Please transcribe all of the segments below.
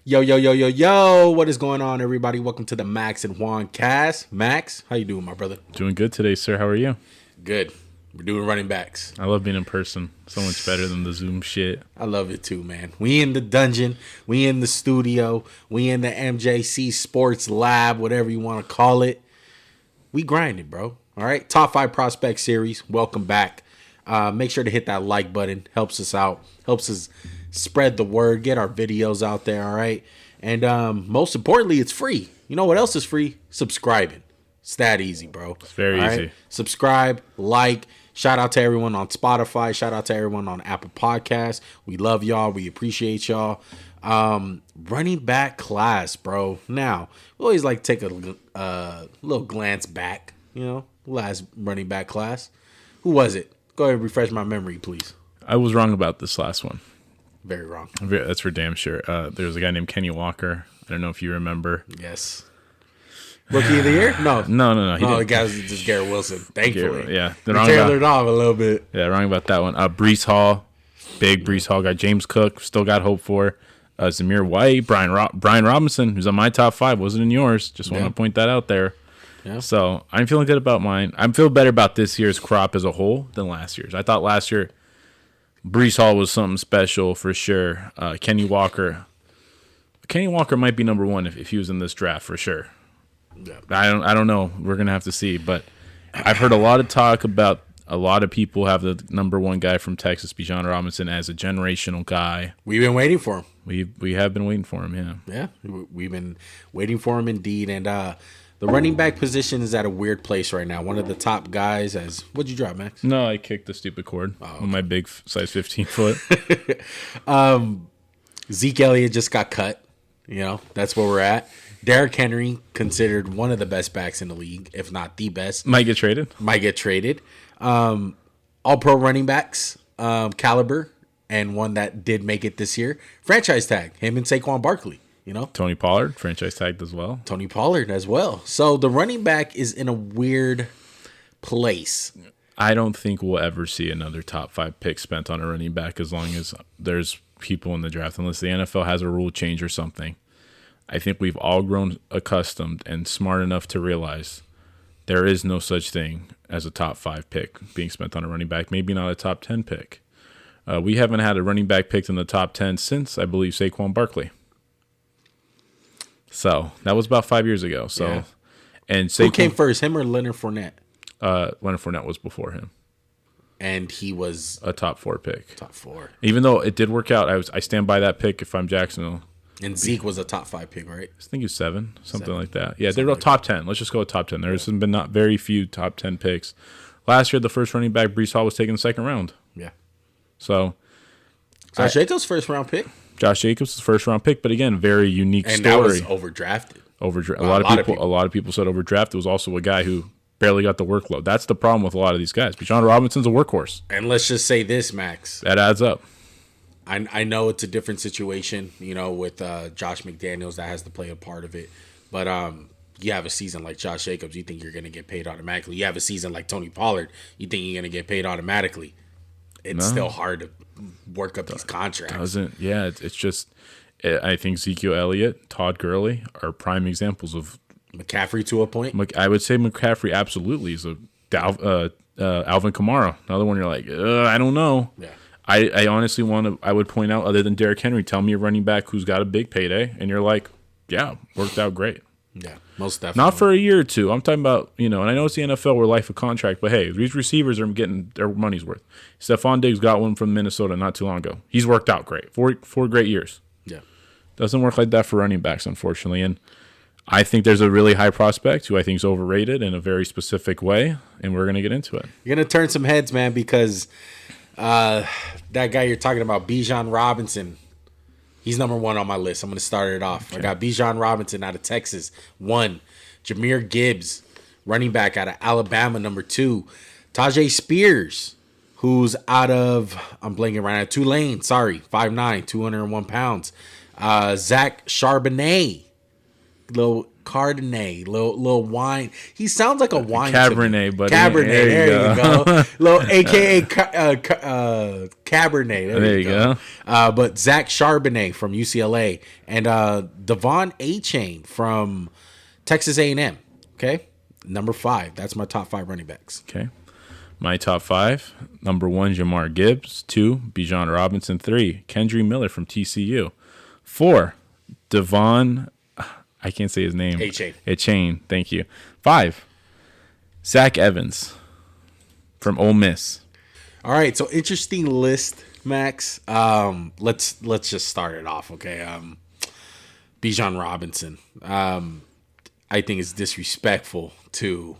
Yo, yo, yo, yo, yo. What is going on, everybody? Welcome to the Maxandjuancast. Max, how you doing, my brother? Doing good today, sir. How are you? Good. We're doing running backs. I love being in person. So much better than the Zoom shit. I love it too, man. We in the dungeon. We in the studio. We in the MJC Sports Lab, whatever you want to call it. We grinding, bro. All right. Top 5 Prospect Series. Welcome back. Make sure to hit that like button. Helps us out. Helps us spread the word. Get our videos out there. All right. And most importantly, it's free. You know what else is free? Subscribing. It's that easy, bro. It's very easy. Right? Subscribe, like. Shout out to everyone on Spotify. Shout out to everyone on Apple Podcasts. We love y'all. We appreciate y'all. Running back class, bro. Now, we always like to take a little glance back, you know, last running back class. Who was it? Go ahead and refresh my memory, please. I was wrong about this last one. Very wrong. That's for damn sure. There was a guy named Kenny Walker. I don't know if you remember. Yes. Rookie of the year? No. No. The guy was just Garrett Wilson, thankfully. Yeah. He tailored off a little bit. Yeah, wrong about that one. Breece Hall. Big Breece Hall guy. James Cook. Still got hope for. Jahmyr White. Brian Robinson, who's on my top 5. Wasn't in yours. Just want to point that out there. Yeah. So I'm feeling good about mine. I feel better about this year's crop as a whole than last year's. I thought last year Breece Hall was something special for sure. Kenny Walker might be number 1 if he was in this draft for sure. Yeah. I don't know. We're gonna have to see. But I've heard a lot of talk about a lot of people have the number 1 guy from Texas, Bijan Robinson, as a generational guy. We've been waiting for him. We have been waiting for him. Yeah. Yeah, we've been waiting for him indeed. And the running back position is at a weird place right now. One of the top guys as what'd you drop, Max? No, I kicked the stupid cord on my big size 15 foot. Zeke Elliott just got cut. You know, that's where we're at. Derrick Henry, considered one of the best backs in the league, if not the best. Might get traded. All-pro running backs caliber, and one that did make it this year. Franchise tag, him and Saquon Barkley. You know, Tony Pollard, franchise tagged as well. Tony Pollard as well. So the running back is in a weird place. I don't think we'll ever see another top 5 pick spent on a running back as long as there's people in the draft, unless the NFL has a rule change or something. I think we've all grown accustomed and smart enough to realize there is no such thing as a top 5 pick being spent on a running back, maybe not a top 10 pick. We haven't had a running back picked in the top 10 since, I believe, Saquon Barkley. So that was about 5 years ago. So, yeah. And Saquon, who came first, him or Leonard Fournette? Leonard Fournette was before him. And he was a top 4 pick. Top 4. Even though it did work out, I stand by that pick if I'm Jacksonville. And Zeke was a top 5 pick, right? I think he was 7, something like that. Yeah, they're top 10. Let's just go with top 10. There's been not very few top 10 picks. Last year, the first running back, Breece Hall, was taken in the 2nd round. Yeah. So Josh Jacobs' first round pick. Josh Jacobs' first round pick, but again, very unique and story. And that was overdrafted. A lot of people said overdrafted. Was also a guy who barely got the workload. That's the problem with a lot of these guys. Bijan Robinson's a workhorse. And let's just say this, Max. That adds up. I know it's a different situation, you know, with Josh McDaniels that has to play a part of it. But you have a season like Josh Jacobs, you think you're going to get paid automatically. You have a season like Tony Pollard, you think you're going to get paid automatically. It's still hard to work up these contracts. It's just I think Ezekiel Elliott, Todd Gurley are prime examples of McCaffrey to a point. I would say McCaffrey absolutely is Alvin Kamara. Another one you're like, I don't know. Yeah. I honestly I would point out, other than Derrick Henry, tell me a running back who's got a big payday, and you're like, yeah, worked out great. Yeah, most definitely. Not for a year or two. I'm talking about, and I know it's the NFL, we're life of contract, but hey, these receivers are getting their money's worth. Stephon Diggs got one from Minnesota not too long ago. He's worked out great. Four great years. Yeah. Doesn't work like that for running backs, unfortunately. And I think there's a really high prospect who I think is overrated in a very specific way, and we're going to get into it. You're going to turn some heads, man, because that guy you're talking about, Bijan Robinson, he's number 1 on my list. I'm going to start it off. Okay. I got Bijan Robinson out of Texas, 1. Jahmyr Gibbs, running back out of Alabama, number 2. Tyjae Spears, who's out of, I'm blanking right now, Tulane, 5'9", 201 pounds. Zach Charbonnet, little Chardonnay, little wine. He sounds like a wine. Cabernet, but Cabernet. There you go. Little AKA Cabernet. There you go. But Zach Charbonnet from UCLA and Devon Achane from Texas A&M. Okay, number 5. That's my top 5 running backs. Okay, my top 5. Number 1, Jahmyr Gibbs. 2, Bijan Robinson. 3, Kendre Miller from TCU. 4, Devon. I can't say his name. Achane. Thank you. 5, Zach Evans from Ole Miss. All right, so interesting list, Max. Let's just start it off, okay? Bijan Robinson. I think it's disrespectful to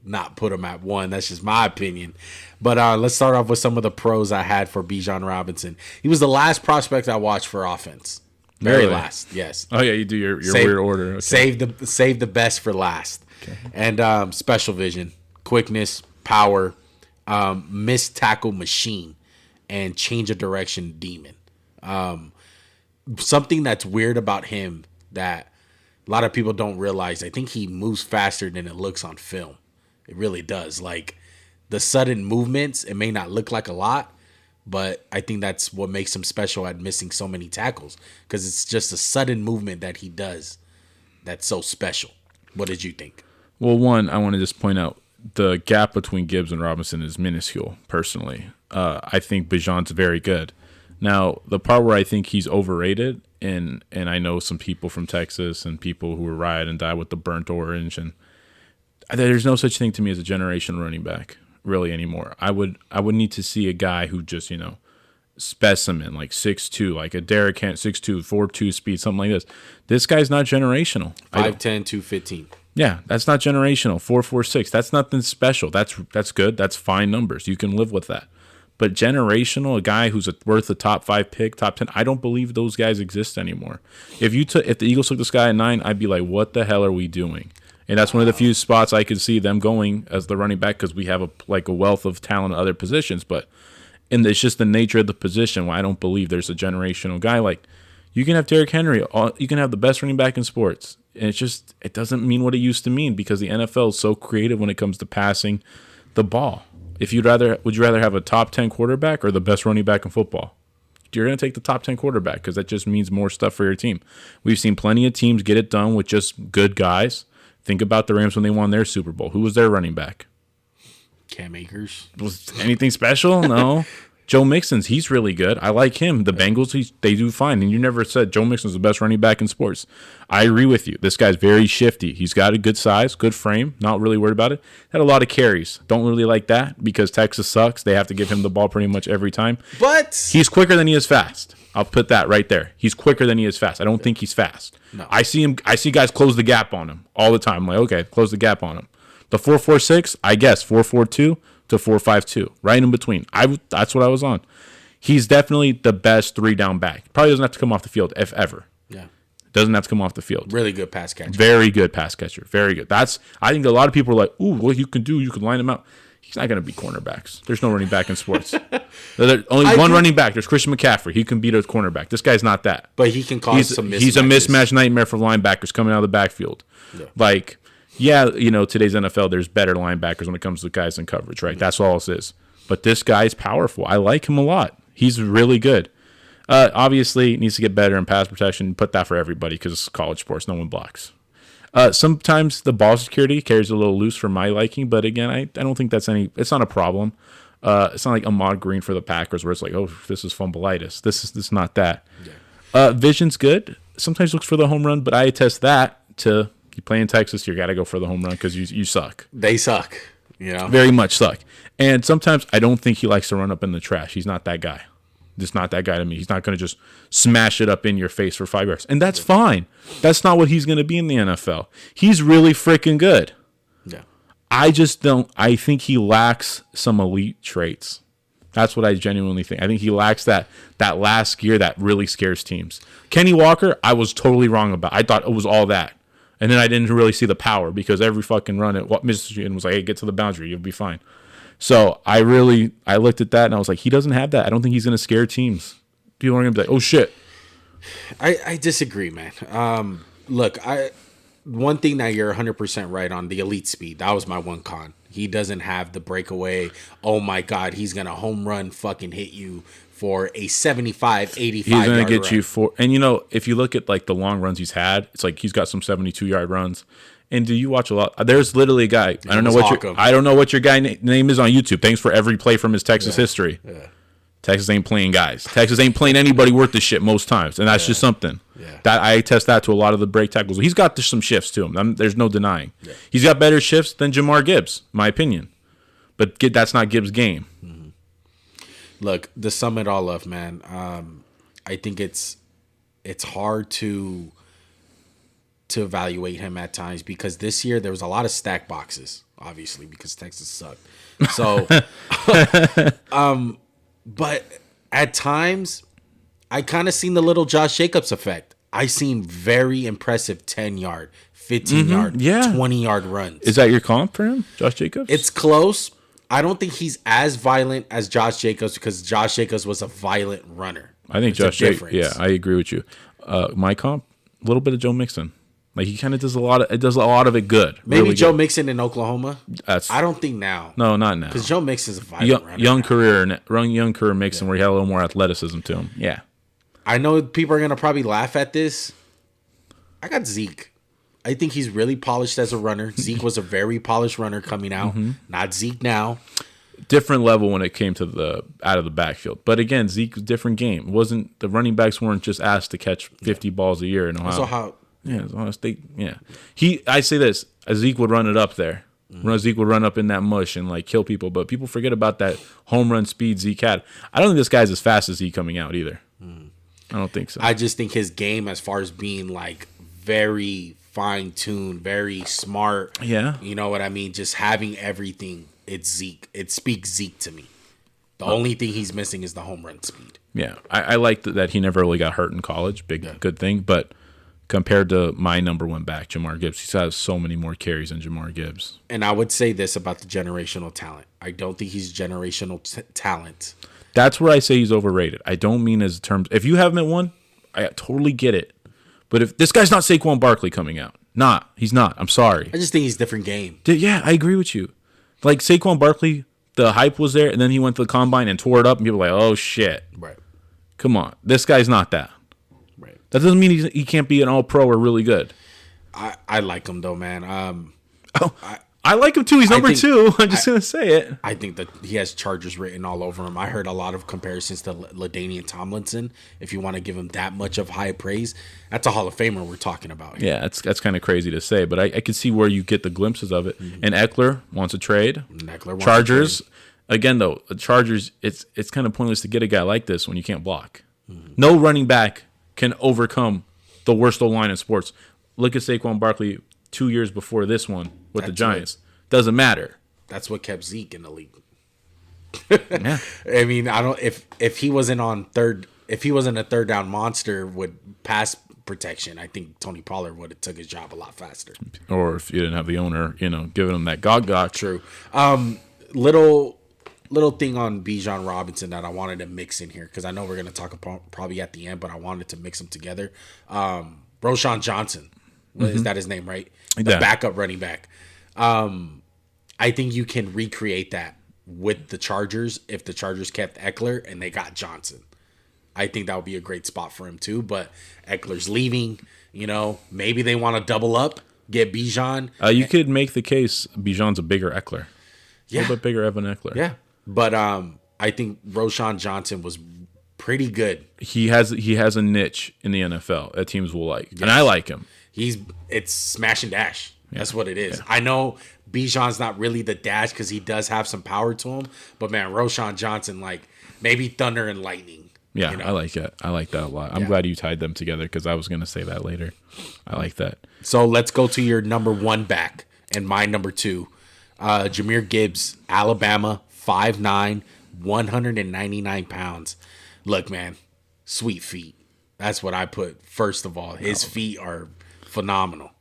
not put him at 1. That's just my opinion. But let's start off with some of the pros I had for Bijan Robinson. He was the last prospect I watched for offense. Very last, yes. Oh yeah, you do your weird order. Okay. Save the best for last. Okay. And special vision, quickness, power, missed tackle machine, and change of direction demon. Something that's weird about him that a lot of people don't realize, I think he moves faster than it looks on film. It really does. Like the sudden movements, it may not look like a lot, but I think that's what makes him special at missing so many tackles, because it's just a sudden movement that he does that's so special. What did you think? Well, one, I want to just point out the gap between Gibbs and Robinson is minuscule, personally. I think Bijan's very good. Now, the part where I think he's overrated, and I know some people from Texas and people who ride and die with the burnt orange, and there's no such thing to me as a generation running back, really, anymore. I would need to see a guy who just, specimen, like 6'2", like a Derrick Henry, 6'2", 4'2" speed, something like this. This guy's not generational. 5'10", 215. Yeah, that's not generational. 4'6". That's nothing special. That's good. That's fine numbers. You can live with that. But generational, a guy who's worth a top 5 pick, top 10, I don't believe those guys exist anymore. If the Eagles took this guy at 9, I'd be like, what the hell are we doing? And that's one of the few spots I could see them going as the running back, because we have a wealth of talent at other positions. And it's just the nature of the position why I don't believe there's a generational guy. Like, you can have Derrick Henry, you can have the best running back in sports, and it doesn't mean what it used to mean, because the NFL is so creative when it comes to passing the ball. Would you rather have a top 10 quarterback or the best running back in football? You're going to take the top 10 quarterback, because that just means more stuff for your team. We've seen plenty of teams get it done with just good guys. Think about the Rams when they won their Super Bowl. Who was their running back? Cam Akers. Was anything special? No. Joe Mixon's, he's really good. I like him. The Bengals, they do fine. And you never said Joe Mixon's the best running back in sports. I agree with you. This guy's very shifty. He's got a good size, good frame. Not really worried about it. Had a lot of carries. Don't really like that, because Texas sucks. They have to give him the ball pretty much every time. But he's quicker than he is fast. I'll put that right there. He's quicker than he is fast. I don't think he's fast. No. I see guys close the gap on him all the time. I'm like, okay, close the gap on him. The 4.46, I guess 4.42 to 4.52, right in between. That's what I was on. He's definitely the best 3-down back. Probably doesn't have to come off the field, if ever. Yeah. Doesn't have to come off the field. Really good pass catcher. Very good pass catcher. Very good. I think a lot of people are like, ooh, what you can do, you can line him out. He's not going to be cornerbacks. There's no running back in sports. There's only one running back. There's Christian McCaffrey. He can beat a cornerback. This guy's not that. But he can cause some mismatches. He's a mismatch nightmare for linebackers coming out of the backfield. Yeah. Today's NFL, there's better linebackers when it comes to guys in coverage, right? That's all it is. But this guy's powerful. I like him a lot. He's really good. Obviously, needs to get better in pass protection. Put that for everybody, because it's college sports. No one blocks. Sometimes the ball security carries a little loose for my liking, but again, I don't think it's not a problem. It's not like Ahmad Green for the Packers, where it's like, oh, this is fumbleitis. This is not that. Yeah. Vision's good. Sometimes looks for the home run, but I attest that to you play in Texas, you got to go for the home run, because you suck. They suck. Very much suck. And sometimes I don't think he likes to run up in the trash. He's not that guy. Just not that guy to me. He's not going to just smash it up in your face for 5 yards. And that's fine. That's not what he's going to be in the NFL. He's really freaking good. Yeah. I think he lacks some elite traits. That's what I genuinely think. I think he lacks that last gear that really scares teams. Kenny Walker, I was totally wrong about. I thought it was all that. And then I didn't really see the power, because every fucking run at Michigan was like, hey, get to the boundary. You'll be fine. So I looked at that and I was like, he doesn't have that. I don't think he's going to scare teams. People are going to be like, oh, shit. I disagree, man. Look, one thing that you're 100% right on, the elite speed. That was my one con. He doesn't have the breakaway. Oh my God, he's going to home run fucking hit you for a 75, 85 He's going yard to get run. you for, and you know, if you look at like the long runs he's had, it's like he's got some 72-yard runs. And do you watch a lot? There's literally a guy. I don't know what your guy name is on YouTube. Thanks for every play from his Texas history. Yeah. Texas ain't playing guys. Texas ain't playing anybody worth the shit most times, and that's just something that I attest that to a lot of the break tackles. He's got some shifts to him. There's no denying. Yeah. He's got better shifts than Jahmyr Gibbs, my opinion. But that's not Gibbs' game. Mm-hmm. Look, to sum it all up, man. I think it's hard to evaluate him at times because this year there was a lot of stack boxes, obviously because Texas sucked. So, but at times, I kind of seen the little Josh Jacobs effect. I seen very impressive 10-yard, 15-yard, 20-yard runs. Is that your comp for him, Josh Jacobs? It's close. I don't think he's as violent as Josh Jacobs because Josh Jacobs was a violent runner. I think Josh Jacobs, I agree with you. My comp, a little bit of Joe Mixon. Like he kind of does a lot of it good. Maybe really Joe good. Mixon in Oklahoma. I don't think now. No, not now. Because Joe Mixon's a violent runner. Young career Mixon where he had a little more athleticism to him. Yeah. I know people are gonna probably laugh at this. I got Zeke. I think he's really polished as a runner. Zeke was a very polished runner coming out. Not Zeke now. Different level when it came to out of the backfield. But again, Zeke's different game. The running backs weren't just asked to catch 50 balls a year in Ohio. So how? I say this: Zeke would run it up there. Zeke would run up in that mush and like kill people. But people forget about that home run speed Zeke had. I don't think this guy's as fast as he coming out either. I don't think so. I just think his game, as far as being like very fine-tuned, very smart. Yeah. You know what I mean? Just having everything. It's Zeke. It speaks Zeke to me. The only thing he's missing is the home run speed. Yeah. I like that he never really got hurt in college. Good thing. But compared to my number one back, Jahmyr Gibbs, he has so many more carries than Jahmyr Gibbs. And I would say this about the generational talent. I don't think he's generational talent. That's where I say he's overrated. I don't mean as terms. If you haven't won, I totally get it. But if this guy's not Saquon Barkley coming out, he's not. I'm sorry. I just think he's a different game. Yeah, I agree with you. Like Saquon Barkley, the hype was there, and then he went to the combine and tore it up, and people were like, "Oh shit!" Right. Come on, this guy's not that. Right. That doesn't mean he can't be an All-Pro or really good. I like him though, man. I like him too. He's number 2. I'm just gonna say it. I think that he has Chargers written all over him. I heard a lot of comparisons to LaDainian Tomlinson. If you want to give him that much of high praise, that's a Hall of Famer we're talking about here. Yeah, that's kind of crazy to say, but I can see where you get the glimpses of it. Mm-hmm. And Eckler wants a trade. Chargers, again though, the Chargers. It's kind of pointless to get a guy like this when you can't block. Mm-hmm. No running back can overcome the worst O-line in sports. Look at Saquon Barkley 2 years before this one with the Giants. Doesn't matter. That's what kept Zeke in the league. Yeah. I mean, if he wasn't a third down monster with pass protection, I think Tony Pollard would have took his job a lot faster. Or if you didn't have the owner, giving him that gog. True. Little thing on Bijan Robinson that I wanted to mix in here because I know we're going to talk about probably at the end, but I wanted to mix them together. Roschon Johnson. Is that his name, right? The backup running back. I think you can recreate that with the Chargers if the Chargers kept Eckler and they got Johnson. I think that would be a great spot for him too, but Eckler's leaving. Maybe they want to double up, get Bijan. You could make the case Bijan's a bigger Eckler. Yeah. A little bit bigger Evan Eckler. Yeah. But I think Roschon Johnson was pretty good. He has a niche in the NFL that teams will like. Yes. And I like him. It's smash and dash. Yeah. That's what it is. Yeah. I know Bijan's not really the dash because he does have some power to him, but man, Roschon Johnson, like maybe thunder and lightning. Yeah, I like it. I like that a lot. I'm glad you tied them together because I was going to say that later. I like that. So let's go to your number 1 back and my number 2. Jahmyr Gibbs, Alabama, 5'9", 199 pounds. Look, man, sweet feet. That's what I put first of all. His feet are phenomenal.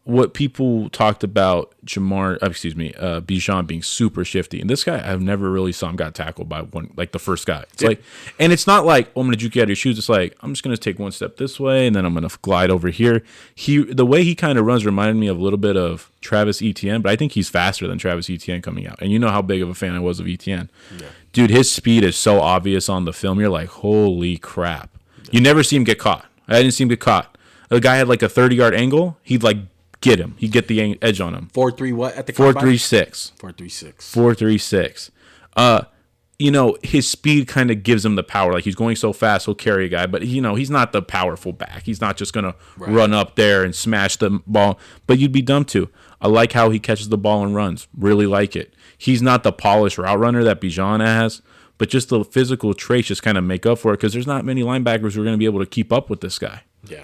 what people talked about Bijan being super shifty, and this guy I've never really saw him got tackled by one, like the first guy. It's like, and it's not like, oh, I'm gonna juke you out of your shoes. It's like, I'm just gonna take one step this way and then I'm gonna glide over here. The way he kind of runs reminded me of a little bit of Travis Etienne, but I think he's faster than Travis Etienne coming out. And you know how big of a fan I was of Etienne. Yeah. Dude, his speed is so obvious on the film. You're like, holy crap. Yeah. You never see him get caught. I didn't see him get caught. The guy had like a 30-yard angle. He'd like get him. He'd get the edge on him. 4.3 what at the 4.36. 4.36. 4.36. His speed kind of gives him the power. Like, he's going so fast, he'll carry a guy. But, he's not the powerful back. He's not just going to run up there and smash the ball. But you'd be dumb to. I like how he catches the ball and runs. Really like it. He's not the polished route runner that Bijan has. But just the physical traits just kind of make up for it, because there's not many linebackers who are going to be able to keep up with this guy. Yeah.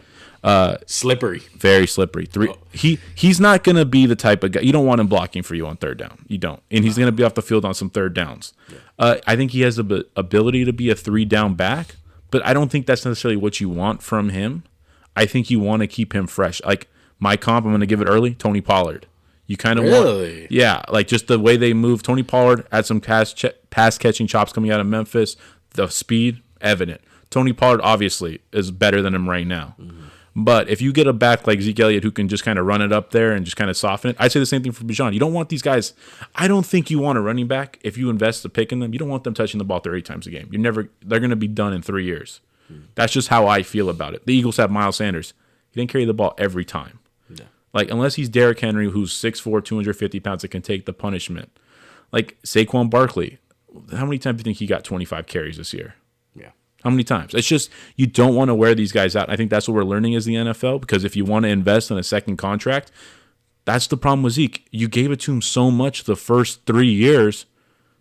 Slippery. Very slippery. He's not going to be the type of guy. You don't want him blocking for you on third down. You don't. And he's going to be off the field on some third downs. Yeah. I think he has the ability to be a 3-down back, but I don't think that's necessarily what you want from him. I think you want to keep him fresh. Like, my comp, I'm going to give it early, Tony Pollard. You kind of want, yeah, like just the way they move. Tony Pollard had some pass catching chops coming out of Memphis. The speed, evident. Tony Pollard obviously is better than him right now. Mm-hmm. But if you get a back like Zeke Elliott who can just kind of run it up there and just kind of soften it, I'd say the same thing for Bijan. You don't want these guys. I don't think you want a running back, if you invest a pick in them, you don't want them touching the ball 30 times a game. They're going to be done in 3 years. That's just how I feel about it. The Eagles have Miles Sanders. He didn't carry the ball every time. No. Like, unless he's Derrick Henry, who's 6'4", 250 pounds, that can take the punishment. Like Saquon Barkley, how many times do you think he got 25 carries this year? Yeah. How many times? It's just, you don't want to wear these guys out. I think that's what we're learning as the NFL, because if you want to invest in a second contract, that's the problem with Zeke. You gave it to him so much the first 3 years,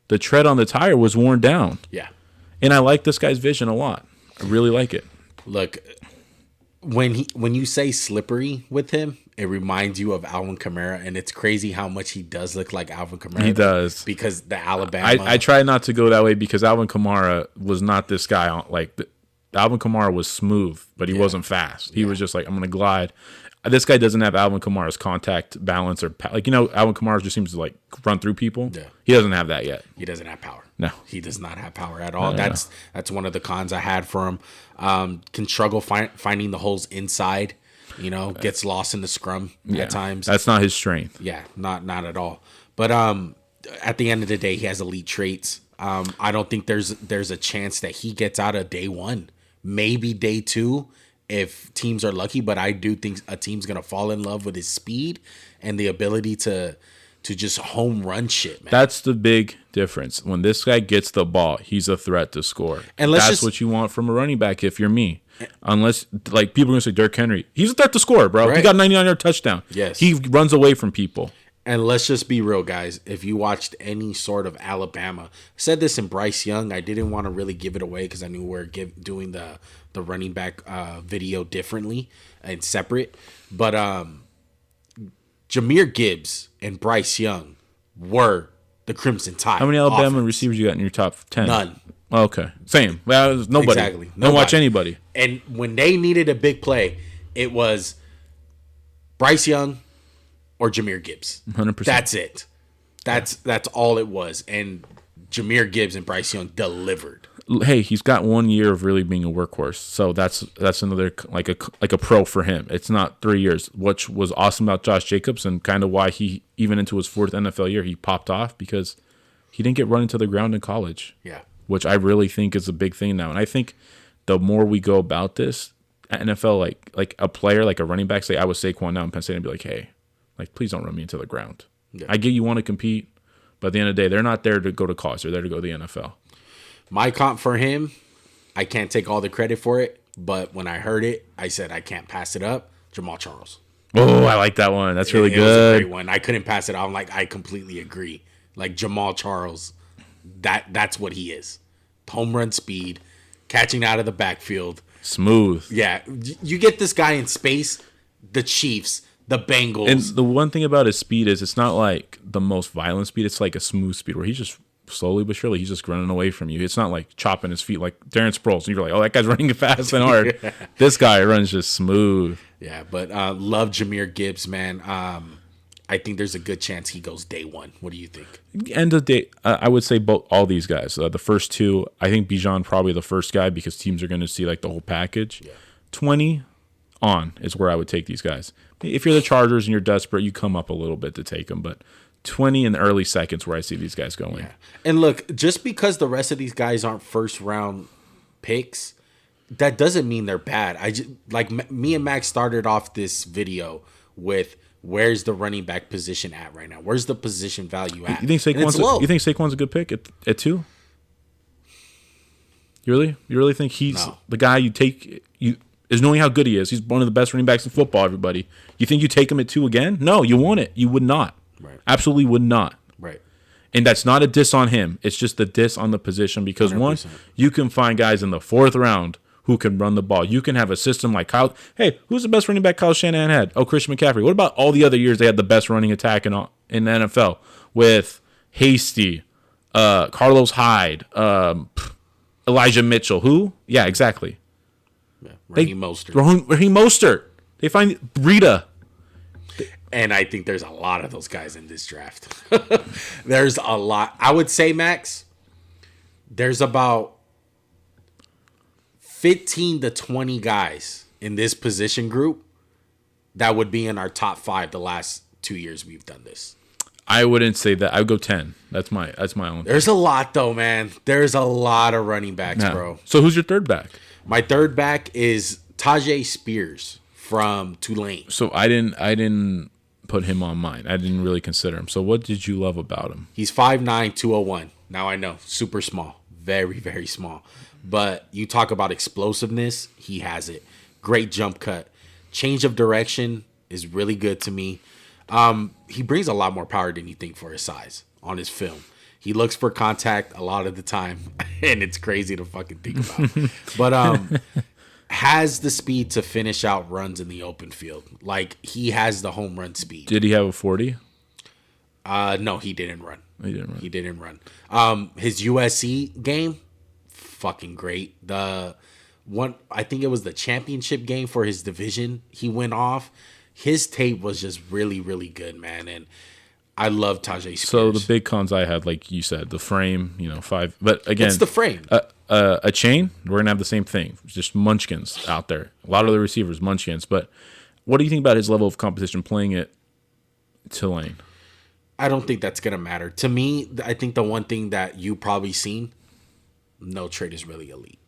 the tread on the tire was worn down. Yeah. And I like this guy's vision a lot. I really like it. Look, when you say slippery with him, it reminds you of Alvin Kamara, and it's crazy how much he does look like Alvin Kamara. He does. Because the Alabama... I try not to go that way, because Alvin Kamara was not this guy. Alvin Kamara was smooth, but he wasn't fast. He was just like, I'm going to glide. This guy doesn't have Alvin Kamara's contact balance or... Alvin Kamara just seems to like run through people. Yeah. He doesn't have that yet. He doesn't have power. No. He does not have power at all. That's one of the cons I had for him. Can struggle finding the holes inside. Gets lost in the scrum at times. That's not his strength. Yeah, not at all. But at the end of the day, he has elite traits. I don't think there's a chance that he gets out of day one. Maybe day two, if teams are lucky. But I do think a team's gonna fall in love with his speed and the ability to just home run shit, man. That's the big difference. When this guy gets the ball, he's a threat to score. And that's what you want from a running back if you're me. Unless, like, people are going to say Derrick Henry, he's a threat to score, bro. Right. He got a 99-yard touchdown. Yes. He runs away from people. And let's just be real, guys. If you watched any sort of Alabama, I said this in Bryce Young. I didn't want to really give it away because I knew we were doing the running back video differently and separate. But Jahmyr Gibbs and Bryce Young were the Crimson Tide. How many Alabama receivers you got in your top 10? None. Oh, okay. Same. Well, nobody. Exactly. Don't watch anybody. And when they needed a big play, it was Bryce Young or Jahmyr Gibbs. 100%. That's it. That's all it was. And Jahmyr Gibbs and Bryce Young delivered. Hey, he's got 1 year of really being a workhorse, so that's another like a pro for him. It's not 3 years, which was awesome about Josh Jacobs and kind of why he, even into his 4th NFL year, he popped off, because he didn't get run into the ground in college. Yeah. Which I really think is a big thing now. And I think the more we go about this, NFL, like a player, like a running back, say I was Saquon now in Penn State, and be like, hey, like, please don't run me into the ground. Yeah. I get you want to compete, but at the end of the day, they're not there to go to college. They're there to go to the NFL. My comp for him, I can't take all the credit for it, but when I heard it, I said I can't pass it up. Jamal Charles. Oh, I like that one. That's really good. It was a great one. I couldn't pass it. I'm like, I completely agree. Like, Jamal Charles, that's what he is. Home run speed, catching out of the backfield. Smooth. Yeah. You get this guy in space, the Chiefs, the Bengals. And the one thing about his speed is it's not like the most violent speed. It's like a smooth speed where he's just slowly but surely, he's just running away from you. It's not like chopping his feet like Darren Sproles. And you're like, oh, that guy's running fast and hard. Yeah. This guy runs just smooth. Yeah, but love Jahmyr Gibbs, man. I think there's a good chance he goes day one. What do you think? End of day, I would say all these guys. The first two, I think Bijan probably the first guy because teams are going to see like the whole package. Yeah. 20 on is where I would take these guys. If you're the Chargers and you're desperate, you come up a little bit to take them, but 20 in the early seconds where I see these guys going. Yeah. And look, just because the rest of these guys aren't first round picks, that doesn't mean they're bad. I just like me and Max started off this video with where's the running back position at right now? Where's the position value at? You think Saquon's a good pick at 2? You really think he's the guy you take? Is knowing how good he is. He's one of the best running backs in football. Everybody, you think you take him at 2 again? No, you won't. You would not. Right. Absolutely would not. Right. And that's not a diss on him. It's just a diss on the position because 100%. One, you can find guys in the 4th round who can run the ball. You can have a system like Kyle. Hey, who's the best running back Kyle Shanahan had? Oh, Christian McCaffrey. What about all the other years they had the best running attack in the NFL with Hasty, Carlos Hyde, Elijah Mitchell? Who? Yeah, exactly. Yeah, Raheem Mostert. They find Rita. And I think there's a lot of those guys in this draft. There's a lot. I would say, Max, there's about 15 to 20 guys in this position group that would be in our top 5 the last 2 years we've done this. I wouldn't say that. I would go 10. That's my own. There's a lot though, man. There's a lot of running backs, bro. So who's your third back? My third back is Tyjae Spears from Tulane. So I didn't put him on mine. I didn't really consider him. So what did you love about him? He's 5'9", 201. Now I know, super small. Very, very small. But you talk about explosiveness, he has it. Great jump cut. Change of direction is really good to me. He brings a lot more power than you think for his size on his film. He looks for contact a lot of the time, and it's crazy to fucking think about. But has the speed to finish out runs in the open field. Like, he has the home run speed. Did he have a 40? No, he didn't run. He didn't run. His USC game, fucking great. The one, I think it was the championship game for his division, he went off. His tape was just really, really good, man. And I love Tyjae Spears. So the big cons I had, like you said, the frame, 5. But again, it's the frame. A chain, we're going to have the same thing. Just munchkins out there. A lot of the receivers, munchkins. But what do you think about his level of competition playing at Tulane? I don't think that's going to matter. To me, I think the one thing that you probably seen, no trade is really elite.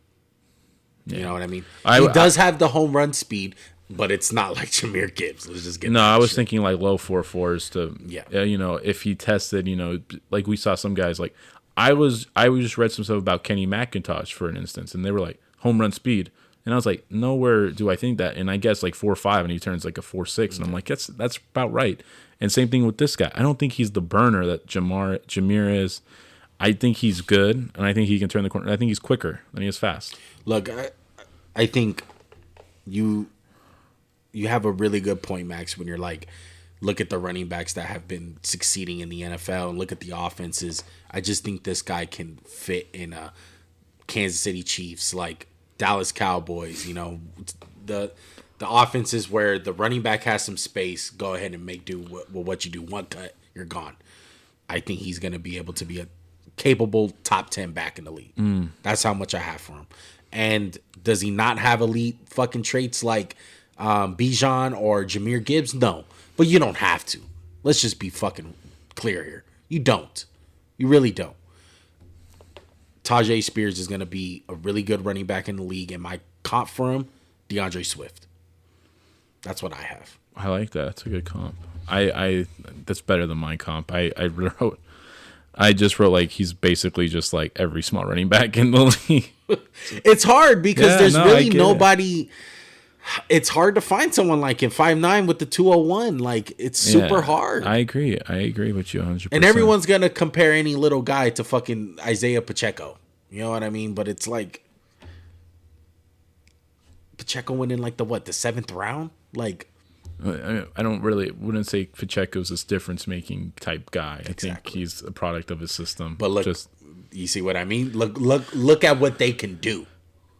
You know what I mean? He does have the home run speed, but it's not like Jahmyr Gibbs. Let's just get I was thinking like low 4.4s to if he tested, like we saw some guys like I just read some stuff about Kenny McIntosh for an instance, and they were like home run speed, and I was like, nowhere do I think that, and I guess like 4.5, and he turns like a 4.6, and I'm like, that's about right. And same thing with this guy. I don't think he's the burner that Jahmyr is. I think he's good, and I think he can turn the corner. I think he's quicker than he is fast. Look, I think you have a really good point, Max, when you're like, look at the running backs that have been succeeding in the NFL and look at the offenses. I just think this guy can fit in a Kansas City Chiefs, like Dallas Cowboys, the offenses where the running back has some space, go ahead and make do with what you do. One cut, you're gone. I think he's going to be able to be a capable top 10 back in the league. That's how much I have for him. And does he not have elite fucking traits like Bijan or Jahmyr Gibbs? No. But you don't have to. Let's just be fucking clear here. You don't. You really don't. Tyjae Spears is going to be a really good running back in the league. And my comp for him, DeAndre Swift. That's what I have. I like that. That's a good comp. I that's better than my comp. I just wrote like he's basically just like every small running back in the league. It's hard because there's really nobody. It's hard to find someone like him, 5'9" with the 201. Like, it's super hard. I agree with you 100%. And everyone's going to compare any little guy to fucking Isaiah Pacheco. You know what I mean? But it's like, Pacheco went in like the 7th round? Like, I wouldn't say Pacheco's this difference-making type guy. I think he's a product of his system. But look, you see what I mean? Look at what they can do.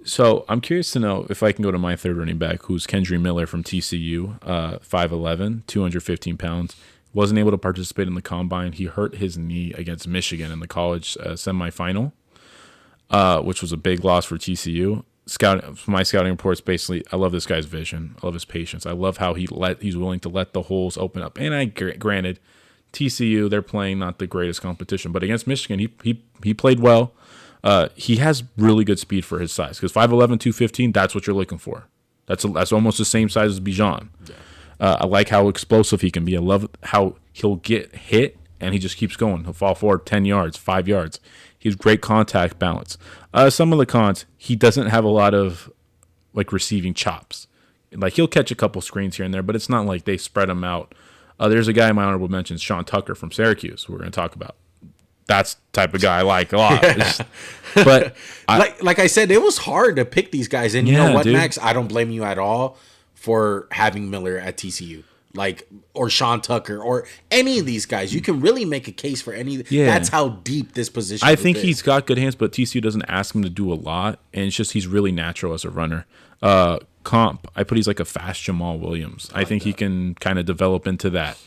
So I'm curious to know if I can go to my third running back, who's Kendre Miller from TCU, 5'11", 215 pounds. Wasn't able to participate in the combine. He hurt his knee against Michigan in the college semifinal, which was a big loss for TCU. My scouting reports basically, I love this guy's vision. I love his patience. I love how he's willing to let the holes open up. And granted, TCU, they're playing not the greatest competition, but against Michigan, he played well. He has really good speed for his size because 5'11", 215, that's what you're looking for. That's almost the same size as Bijan. Yeah. I like how explosive he can be. I love how he'll get hit and he just keeps going. He'll fall forward 10 yards, 5 yards. He has great contact balance. Some of the cons, he doesn't have a lot of like receiving chops. Like he'll catch a couple screens here and there, but it's not like they spread him out. There's a guy in my honorable mentions, Sean Tucker from Syracuse, who we're going to talk about. That's the type of guy I like a lot. Yeah. But like I said, it was hard to pick these guys. And you know what, dude? Max? I don't blame you at all for having Miller at TCU. Or Sean Tucker or any of these guys. You can really make a case for any. Yeah. That's how deep this position is. I think he's got good hands, but TCU doesn't ask him to do a lot. And it's just he's really natural as a runner. He's like a fast Jamal Williams. I think he can kind of develop into that.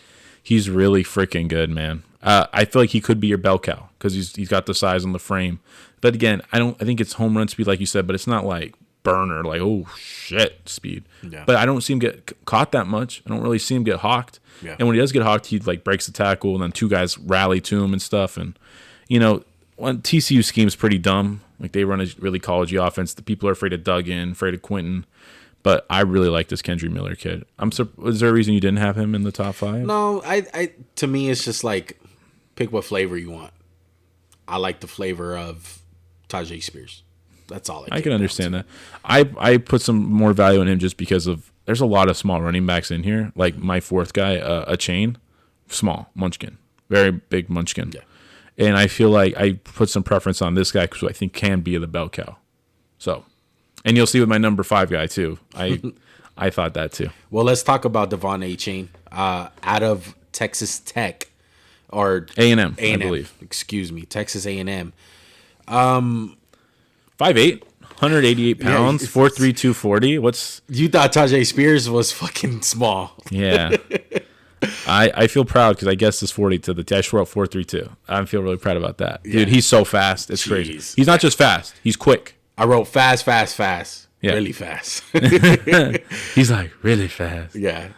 He's really freaking good, man. I feel like he could be your bell cow because he's got the size and the frame. But again, I think it's home run speed like you said, but it's not like burner, like oh shit speed. Yeah. But I don't see him get caught that much. I don't really see him get hawked. Yeah. And when he does get hawked, he like breaks the tackle and then two guys rally to him and stuff. And when TCU scheme's pretty dumb. Like they run a really collegey offense. The people are afraid of Duggan, afraid of Quentin. But I really like this Kendre Miller kid. Is there a reason you didn't have him in the top 5? No, to me it's just like pick what flavor you want. I like the flavor of Tyjae Spears. That's all I can understand that. I put some more value in him just because of there's a lot of small running backs in here. Like my fourth guy, Achane, small munchkin, very big munchkin. Yeah. And I feel like I put some preference on this guy because I think can be the bell cow. So. And you'll see with my number 5 guy, too. I thought that, too. Well, let's talk about Devon Achane out of Texas Tech. Or A&M, I believe. Excuse me, Texas A&M. 5'8", 188 pounds, 4'3", 240. You thought Tyjae Spears was fucking small. Yeah. I feel proud because I guessed this 40 to the test. We're at 4.32. I feel really proud about that. Dude, he's so fast. It's crazy. He's not just fast. He's quick. I wrote fast. Yeah. Really fast. He's like, really fast. Yeah.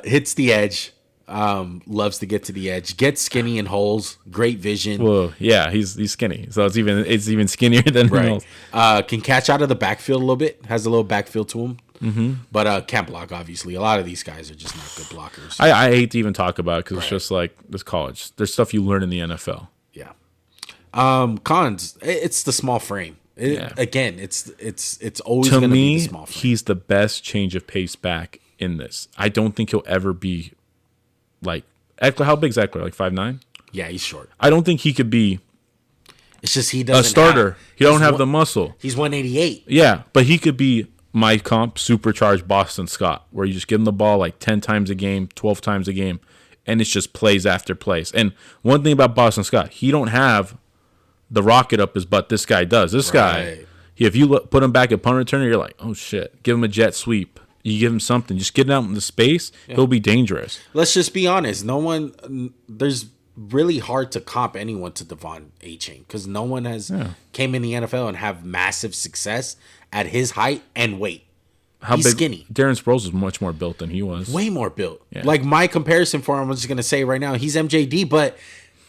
Hits the edge. Loves to get to the edge. Gets skinny in holes. Great vision. Well, yeah, he's skinny. So it's even skinnier than right. Can catch out of the backfield a little bit. Has a little backfield to him. Mm-hmm. But can't block, obviously. A lot of these guys are just not good blockers. I hate to even talk about it because it's just like this college. There's stuff you learn in the NFL. Yeah. Cons, it's the small frame. Again, it's always going to be the small frame. He's the best change of pace back in this. I don't think he'll ever be like Eckler. How big is Eckler? Like 5'9"? Yeah, he's short. I don't think he could be. It's just he doesn't. A starter. He don't have the muscle. He's 188. Yeah, but he could be my comp, supercharged Boston Scott, where you just give him the ball like 10 times a game, 12 times a game, and it's just plays after plays. And one thing about Boston Scott, he don't have the rocket up his butt this guy does. This guy, if you put him back at punt returner, you're like, oh shit, give him a jet sweep. You give him something, just get out in the space, he'll be dangerous. Let's just be honest. There's really hard to comp anyone to Devon Achane because no one has came in the NFL and have massive success at his height and weight. He's skinny. Darren Sproles is much more built than he was. Way more built. Yeah. Like my comparison for him, I'm just going to say right now, he's MJD, but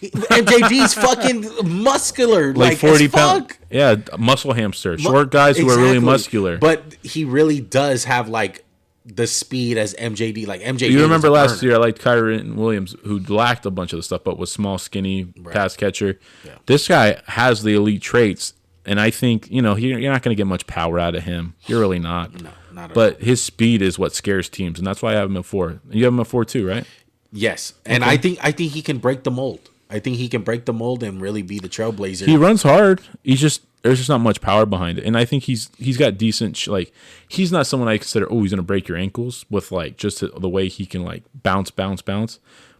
MJD's fucking muscular. Like 40 pounds. Yeah, muscle hamster. Short guys who are really muscular. But he really does have like the speed as MJD. Like MJD. You remember last year I liked Kyren Williams, who lacked a bunch of the stuff, but was small, skinny, pass catcher. Yeah. This guy has the elite traits, and I think, you're not going to get much power out of him. You're really not. No, not at all. But his speed is what scares teams, and that's why I have him at 4. You have him at 4 too, right? Yes. And I think he can break the mold. I think he can break the mold and really be the trailblazer. He runs hard. He's just there's just not much power behind it. And I think he's got decent like he's not someone I consider he's gonna break your ankles with like just the way he can like bounce. But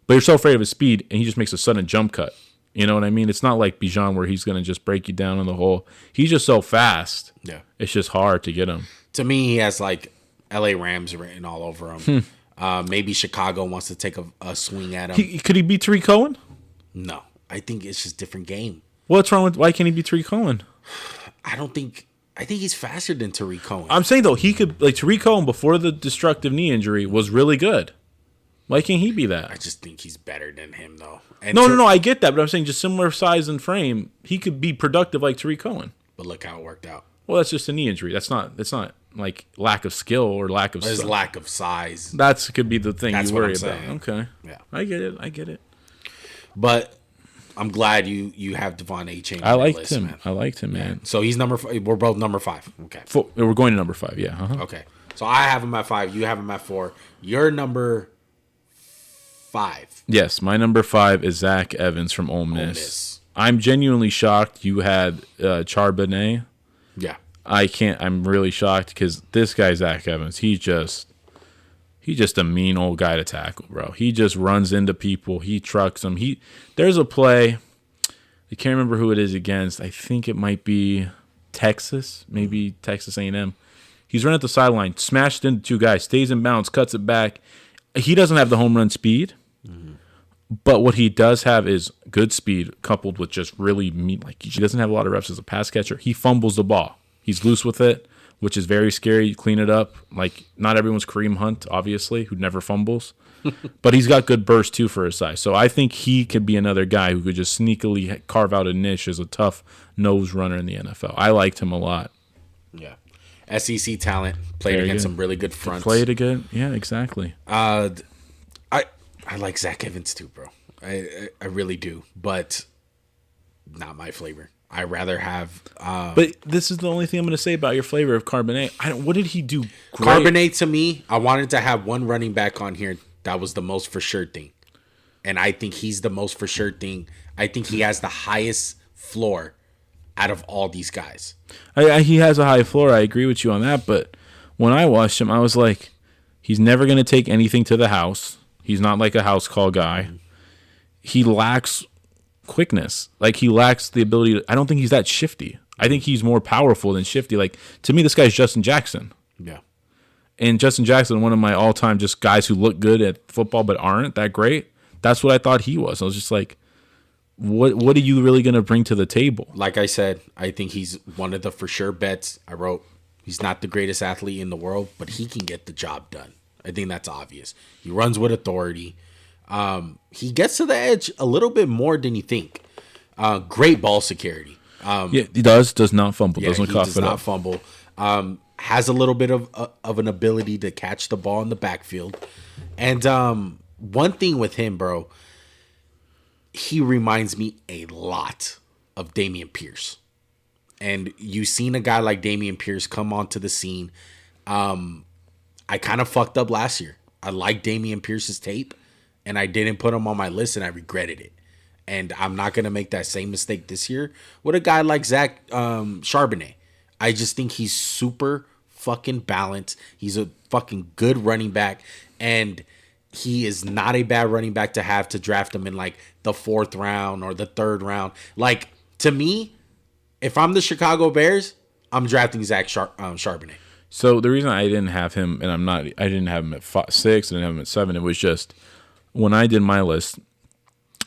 you're so afraid of his speed, and he just makes a sudden jump cut. You know what I mean? It's not like Bijan where he's gonna just break you down in the hole. He's just so fast. Yeah, it's just hard to get him. To me, he has like L.A. Rams written all over him. Maybe Chicago wants to take a swing at him. Could he beat Tariq Cohen? No, I think it's just a different game. What's wrong with why can't he beat Tariq Cohen? I think he's faster than Tariq Cohen. I'm saying though he could like Tariq Cohen before the destructive knee injury was really good. Why can't he be that? I just think he's better than him though. And no, I get that, but I'm saying just similar size and frame, he could be productive like Tariq Cohen. But look how it worked out. Well, that's just a knee injury. That's not like lack of skill or lack of his lack of size. That could be the thing That's you worry what I'm about. saying. Okay. Yeah. I get it. But I'm glad you have Devon Achane. I liked him, man. So he's number 5. We're both number 5. Okay. We're going to number 5, yeah. Uh-huh. Okay. So I have him at 5. You have him at 4. You're number 5. Yes, my number 5 is Zach Evans from Ole Miss. I'm genuinely shocked you had Charbonnet. Yeah. I'm really shocked because this guy, Zach Evans, he's just a mean old guy to tackle, bro. He just runs into people. He trucks them. There's a play. I can't remember who it is against. I think it might be Texas, maybe Texas A&M. He's running at the sideline, smashed into 2 guys, stays in bounds, cuts it back. He doesn't have the home run speed, but what he does have is good speed coupled with just really mean. Like he doesn't have a lot of reps as a pass catcher. He fumbles the ball. He's loose with it, which is very scary. You clean it up. Like, not everyone's Kareem Hunt, obviously, who never fumbles. But he's got good burst, too, for his size. So I think he could be another guy who could just sneakily carve out a niche as a tough nose runner in the NFL. I liked him a lot. Yeah. SEC talent. Played against some really good fronts. Played again. Yeah, exactly. I like Zach Evans, too, bro. I really do. But not my flavor. I rather have. But this is the only thing I'm going to say about your flavor of Charbonnet. What did he do? Great? Charbonnet, to me, I wanted to have one running back on here that was the most for sure thing, and I think he's the most for sure thing. I think he has the highest floor out of all these guys. He has a high floor. I agree with you on that. But when I watched him, I was like, he's never going to take anything to the house. He's not like a house call guy. He lacks quickness. Like, he lacks the ability I don't think he's that shifty. I think he's more powerful than shifty. Like, to me, this guy's Justin Jackson. Yeah. And Justin Jackson, one of my all-time just guys who look good at football but aren't that great. That's what I thought he was. I was just like, what are you really going to bring to the table? Like I said, I think he's one of the for sure bets. I wrote, he's not the greatest athlete in the world, but he can get the job done. I think that's obvious. He runs with authority. He gets to the edge a little bit more than you think. Great ball security. Yeah, he does not fumble. Yeah, doesn't cough does it not up. Fumble. Has a little bit of an ability to catch the ball in the backfield. And one thing with him, bro, he reminds me a lot of Dameon Pierce. And you've seen a guy like Dameon Pierce come onto the scene. I kind of fucked up last year. I liked Dameon Pierce's tape, and I didn't put him on my list, and I regretted it. And I'm not going to make that same mistake this year with a guy like Zach Charbonnet. I just think he's super fucking balanced. He's a fucking good running back, and he is not a bad running back to have to draft him in like the 4th round or the 3rd round. Like, to me, if I'm the Chicago Bears, I'm drafting Zach Charbonnet. So the reason I didn't have him, and I didn't have him at 6, I didn't have him at 7. It was just when I did my list.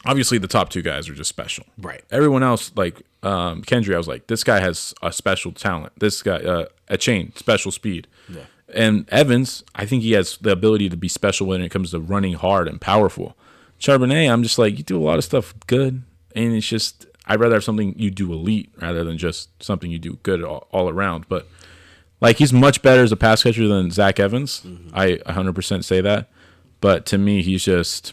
Obviously, the top 2 guys are just special. Right. Everyone else, like Kendre, I was like, this guy has a special talent. This guy, Achane, special speed. Yeah. And Evans, I think he has the ability to be special when it comes to running hard and powerful. Charbonnet, I'm just like, you do a lot of stuff good, and it's just, I'd rather have something you do elite rather than just something you do good all around. But, like, he's much better as a pass catcher than Zach Evans. Mm-hmm. I 100% say that. But to me, he's just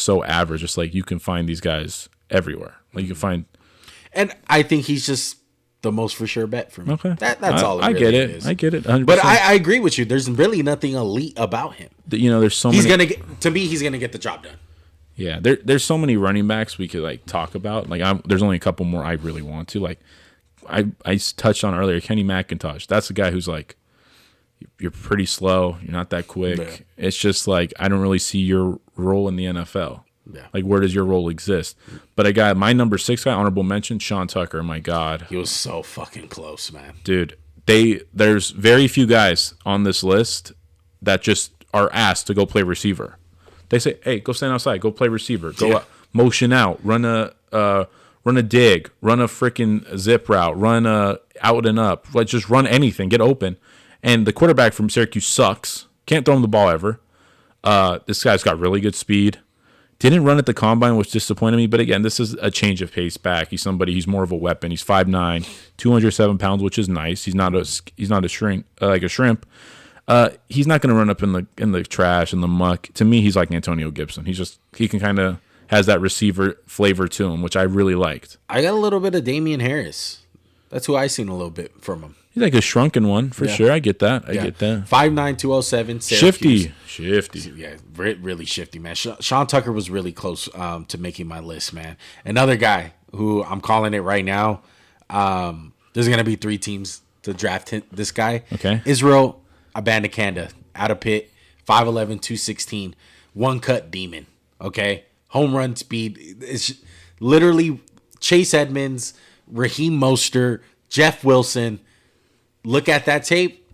so average. Just like you can find these guys everywhere. Like you can find. And I think he's just the most for sure bet for me. Okay. That's all I really get it. is. I get it. 100%. But I agree with you. There's really nothing elite about him. There's so he's many. He's gonna get the job done. Yeah, there's so many running backs we could like talk about. Like there's only a couple more I really want to. Like I touched on earlier, Kenny McIntosh. That's a guy who's like, you're pretty slow. You're not that quick. Yeah. It's just like, I don't really see your role in the NFL. Yeah. Like, where does your role exist? But I got my number 6 guy, honorable mention, Sean Tucker. My God. He was so fucking close, man. Dude, there's very few guys on this list that just are asked to go play receiver. They say, hey, go stand outside, go play receiver, go up, motion out, run a dig, run a freaking zip route, run a out and up. Like, just run anything, get open. And the quarterback from Syracuse sucks. Can't throw him the ball ever. This guy's got really good speed. Didn't run at the combine, which disappointed me. But again, this is a change of pace back. He's more of a weapon. He's 5'9", 207 pounds, which is nice. He's not a shrink like a shrimp. He's not going to run up in the trash and the muck. To me, he's like Antonio Gibson. He can kind of has that receiver flavor to him, which I really liked. I got a little bit of Damian Harris. That's who I seen a little bit from him. He's like a shrunken one for sure. I get that. I get that. 5'9", 207. Shifty. Yeah, really shifty, man. Sean Tucker was really close to making my list, man. Another guy who I'm calling it right now. There's gonna be 3 teams to draft this guy. Okay. Israel Abanikanda out of Pitt, 5'11", 216, one cut demon. Okay, home run speed. It's literally Chase Edmonds, Raheem Mostert, Jeff Wilson. Look at that tape.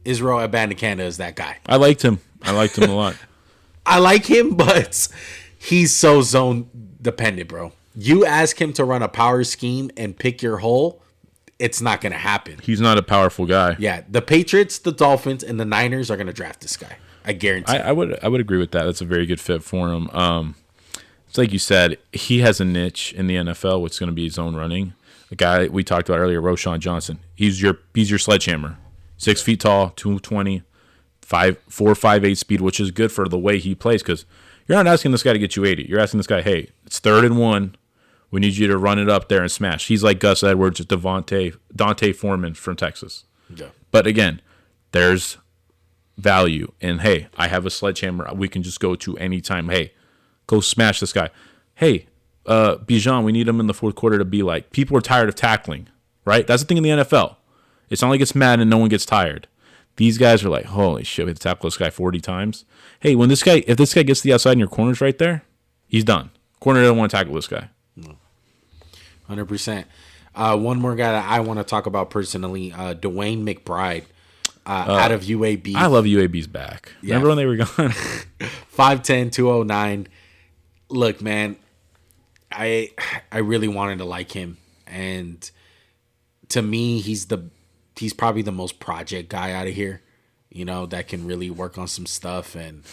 Israel Abanikanda is that guy. I liked him a lot. I like him, but he's so zone dependent, bro. You ask him to run a power scheme and pick your hole, it's not going to happen. He's not a powerful guy. Yeah, the Patriots, the Dolphins, and the Niners are going to draft this guy. I guarantee. I would agree with that. That's a very good fit for him. It's like you said, he has a niche in the NFL, which is going to be zone running. The guy we talked about earlier, Roshan Johnson. He's your sledgehammer. 6 feet tall, 220, 4.58 speed, which is good for the way he plays. Because you're not asking this guy to get you 80. You're asking this guy, hey, it's 3rd and 1. We need you to run it up there and smash. He's like Gus Edwards, Dante Foreman from Texas. Yeah. But again, there's value. And hey, I have a sledgehammer. We can just go to any time. Hey, go smash this guy. Hey, Bijan, we need him in the 4th quarter to be like, people are tired of tackling, right? That's the thing in the NFL. It's not like it's mad and no one gets tired. These guys are like, holy shit, we have to tackle this guy 40 times. Hey, if this guy gets to the outside in your corners right there, he's done. Corner doesn't want to tackle this guy. 100%. One more guy that I want to talk about personally, Dwayne McBride out of UAB. I love UAB's back. Yeah. Remember when they were gone? 5'10", 209. Look, man, I really wanted to like him, and to me, he's probably the most project guy out of here, that can really work on some stuff and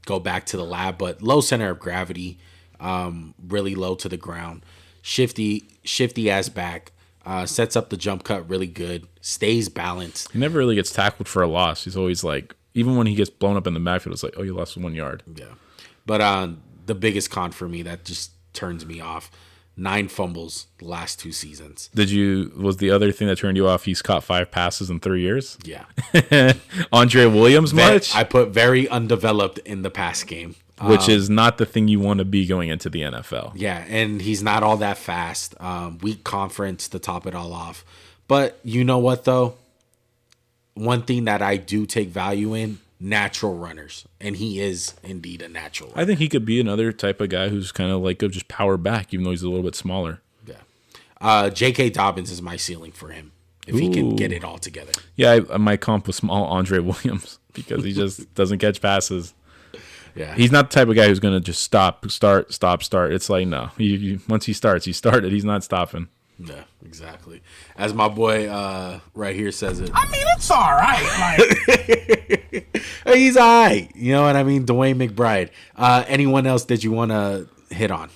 go back to the lab, but low center of gravity, really low to the ground, shifty ass back, sets up the jump cut really good, stays balanced. He never really gets tackled for a loss. He's always like, even when he gets blown up in the backfield, it's like, oh, you lost 1 yard. Yeah, but the biggest con for me that just turns me off. 9 fumbles the last 2 seasons. Was the other thing that turned you off, he's caught 5 passes in 3 years? Yeah. Andre Williams much? I put very undeveloped in the pass game. Which is not the thing you want to be going into the NFL. Yeah, and he's not all that fast. Weak conference to top it all off. But you know what, though? One thing that I do take value in, natural runners, and he is indeed a natural runner. I think he could be another type of guy who's kind of like a just power back, even though he's a little bit smaller. Yeah. J.K. Dobbins is my ceiling for him if he can get it all together. Yeah, my comp was small Andre Williams because he just doesn't catch passes. Yeah, he's not the type of guy who's going to just stop, start. It's like, no, once he starts, he started. He's not stopping. Yeah, exactly. As my boy right here says it. I mean, it's all right. Like, he's all right. You know what I mean? Dwayne McBride. Anyone else that you want to hit on?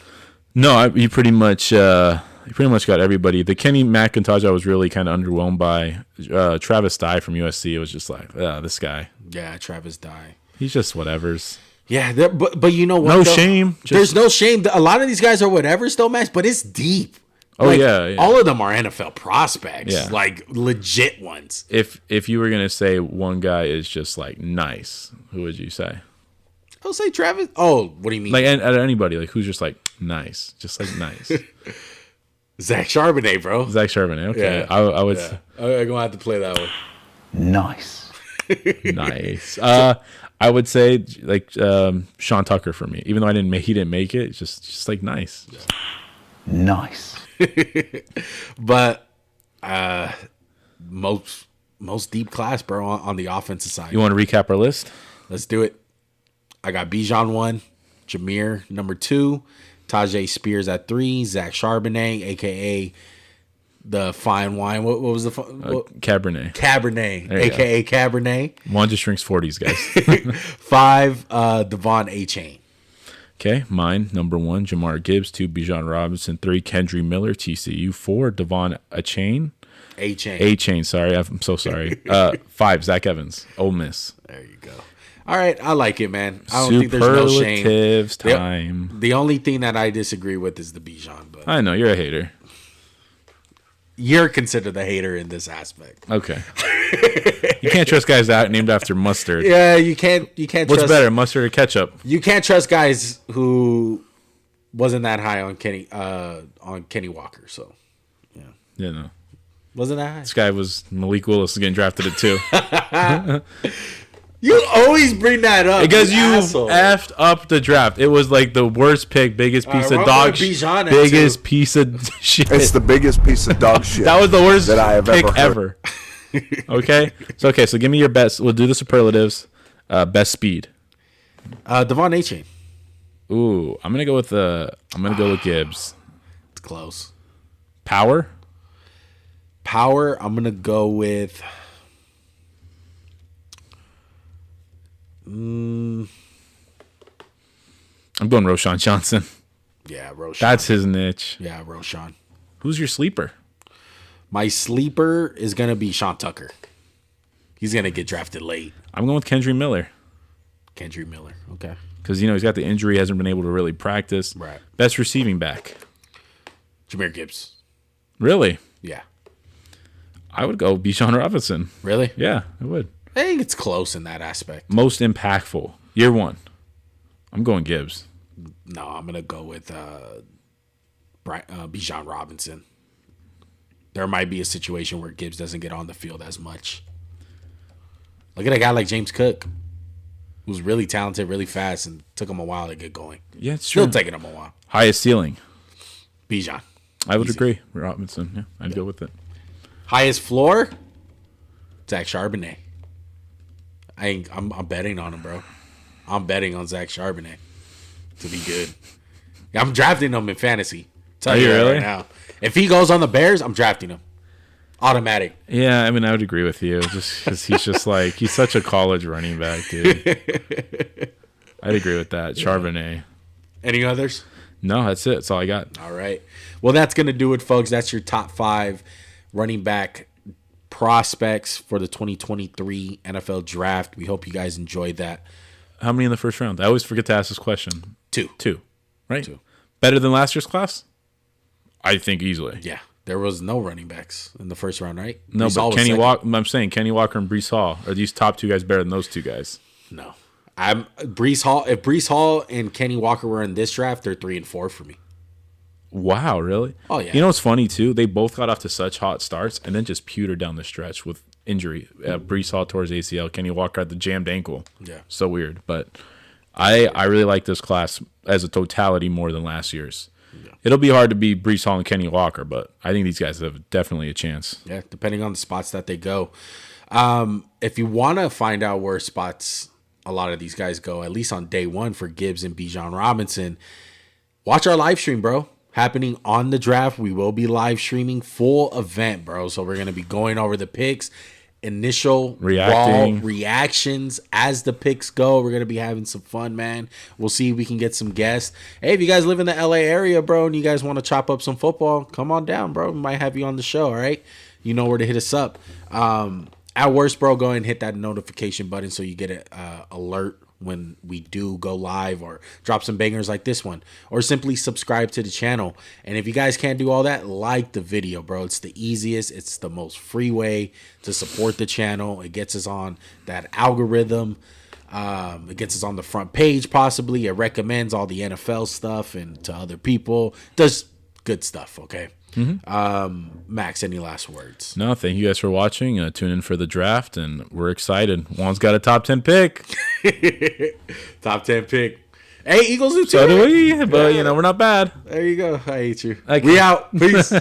No, you pretty much got everybody. The Kenny McIntosh I was really kind of underwhelmed by. Travis Dye from USC. It was just like, this guy. Yeah, Travis Dye. He's just whatevers. Yeah, but you know what? No shame. There's no shame. A lot of these guys are whatevers still, Max, but it's deep. Oh, like, yeah. All of them are NFL prospects, yeah. Like legit ones. If you were going to say one guy is just like nice, who would you say? I'll say Travis. Oh, what do you mean? Like anybody, like who's just like nice, just like nice. Zach Charbonnet, bro. Zach Charbonnet. Okay. Yeah. I would. Yeah. I'm gonna have to play that one. Nice. Nice. I would say like Sean Tucker for me, even though he didn't make it. It's just like nice. Nice. But most deep class, bro, on the offensive side. You want to recap our list? Let's do it. I got Bijan 1, Jahmyr number 2, Tyjae Spears at 3, Zach Charbonnet, aka the fine wine. What was the Cabernet? Cabernet, aka Cabernet. One just drinks 40s, guys. 5, Devon Achane. Okay, mine number 1, Jahmyr Gibbs. 2, Bijan Robinson. 3, Kendre Miller, TCU. 4, Devon Achane. Achane, sorry, I'm so sorry. 5, Zach Evans, Ole Miss. There you go. All right, I like it, man. I don't think there's no shame. Superlatives time. The only thing that I disagree with is the Bijan, but I know you're a hater. You're considered the hater in this aspect. Okay. You can't trust guys that named after mustard. Yeah, you can't. What's better, mustard or ketchup? You can't trust guys who wasn't that high on Kenny Walker. So, yeah, No. Wasn't that high? This guy was Malik Willis getting drafted at 2. You always bring that up Because you asshole. effed up the draft. It was like the worst pick, biggest piece of dog shit. Biggest piece of shit. It's the biggest piece of dog shit. That was the worst that I have pick ever Okay? So give me your best. We'll do the superlatives. Best speed. Devon Achane. Ooh, I'm gonna go with Gibbs. It's close. Power. I'm gonna go with. I'm going Roschon Johnson. Yeah, Roschon. That's his niche. Yeah, Roschon. Who's your sleeper? My sleeper is gonna be Sean Tucker. He's gonna get drafted late. I'm going with Kendre Miller. Kendre Miller. Okay. Because he's got the injury, hasn't been able to really practice. Right. Best receiving back. Jahmyr Gibbs. Really? Yeah. I would go Bijan Robinson. Really? Yeah, I would. I think it's close in that aspect. Most impactful. Year 1. I'm going Gibbs. No, I'm gonna go with Bijan Robinson. There might be a situation where Gibbs doesn't get on the field as much. Look at a guy like James Cook, who's really talented, really fast, and took him a while to get going. Yeah, it's true. Still taking him a while. Highest ceiling. Bijan. I would agree. Robinson. Yeah, I'd go with it. Highest floor? Zach Charbonnet. I'm betting on him, bro. I'm betting on Zach Charbonnet to be good. I'm drafting him in fantasy. Tell you really? right now. If he goes on the Bears, I'm drafting him. Automatic. Yeah, I mean, I would agree with you. Just because he's such a college running back, dude. I'd agree with that. Charbonnet. Any others? No, that's it. That's all I got. All right. Well, that's going to do it, folks. That's your top 5 running back prospects for the 2023 NFL Draft. We hope you guys enjoyed that. How many in the first round? I always forget to ask this question. 2. Right? 2. Better than last year's class? I think easily. Yeah. There was no running backs in the first round, right? No, Brees but Hall was Kenny second. Walker. I'm saying Kenny Walker and Brees Hall. Are these top 2 guys better than those 2 guys? No. Brees Hall. If Brees Hall and Kenny Walker were in this draft, they're 3 and 4 for me. Wow, really? Oh, yeah. You know what's funny, too? They both got off to such hot starts and then just pewtered down the stretch with injury. Brees Hall tore his ACL. Kenny Walker had the jammed ankle. Yeah. So weird. But I really like this class as a totality more than last year's. Yeah. It'll be hard to beat Brees Hall and Kenny Walker, but I think these guys have definitely a chance. Yeah, depending on the spots that they go. If you want to find out where spots a lot of these guys go, at least on day 1 for Gibbs and Bijan Robinson, watch our live stream, bro. Happening on the draft. We will be live streaming full event, bro. So we're going to be going over the picks, initial raw reactions as the picks go. We're going to be having some fun, man. We'll see if we can get some guests. Hey, if you guys live in the LA area, bro, and you guys want to chop up some football, come on down, bro. We might have you on the show, all right? You know where to hit us up. At worst, bro, go ahead and hit that notification button so you get an alert when we do go live or drop some bangers like this one, or simply subscribe to the channel. And if you guys can't do all that, like the video, bro. It's the easiest. It's the most free way to support the channel. It gets us on that algorithm. It gets us on the front page, possibly. It recommends all the NFL stuff and to other people. Does good stuff, okay? Max, any last words? No, thank you guys for watching. Tune in for the draft, and we're excited. Juan's got a top 10 pick. Top 10 pick. Hey, Eagles do too. So do we, but we're not bad. There you go. I hate you. Okay. We out. Peace.